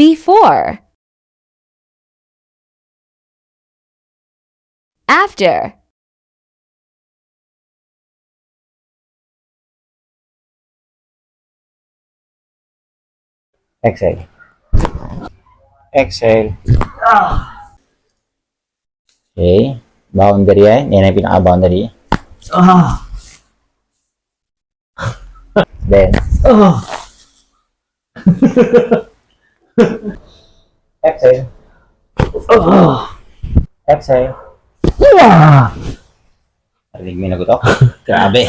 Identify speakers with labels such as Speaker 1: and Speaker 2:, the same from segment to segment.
Speaker 1: Before. After.
Speaker 2: Exhale. Exhale. Okay. Boundary yan. Yan ang pinaka-boundary. Then, exhale. Exhale. Narinig mo yung nagutok? Grabe.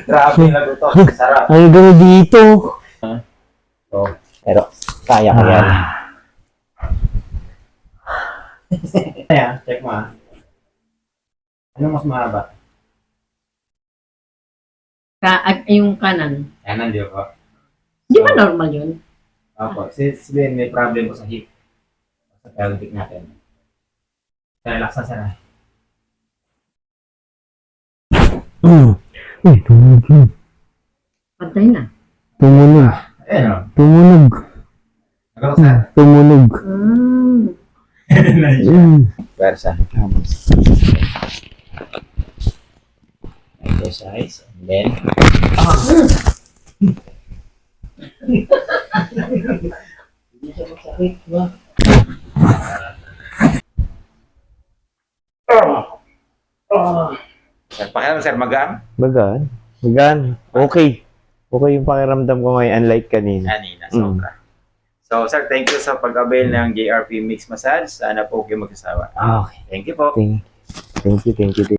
Speaker 2: Grabe yung nagutok. Sarap.
Speaker 3: Hanggang dito.
Speaker 2: So, pero, kaya ko yan. Ayan, check mo ah. Ano mas mahaba?
Speaker 4: Yung kanan.
Speaker 2: Kanan, di ba?
Speaker 4: Di ba normal yun?
Speaker 2: Opo. Si Ben, may problem po sa hip. Sa pelvic natin. Relax na sana.
Speaker 3: Uy, tumunog yun.
Speaker 4: Pantay na.
Speaker 3: Tumunog.
Speaker 2: Ayan o.
Speaker 3: Tumunog.
Speaker 2: Nagawa sa?
Speaker 3: Tumunog.
Speaker 2: Versa. Exercise. And then, hindi siya masakit, ba? Sir, pakialam sir, magaan?
Speaker 3: Magaan. Magaan. Okay. Okay yung pakiramdam ko ngayon, unlike kanina.
Speaker 2: Kanina, sobra. So, sir, thank you sa pag-avail ng JRP Mix Massage. Sana po kayo magsasawa.
Speaker 3: Okay.
Speaker 2: Thank you po.
Speaker 3: Thank you.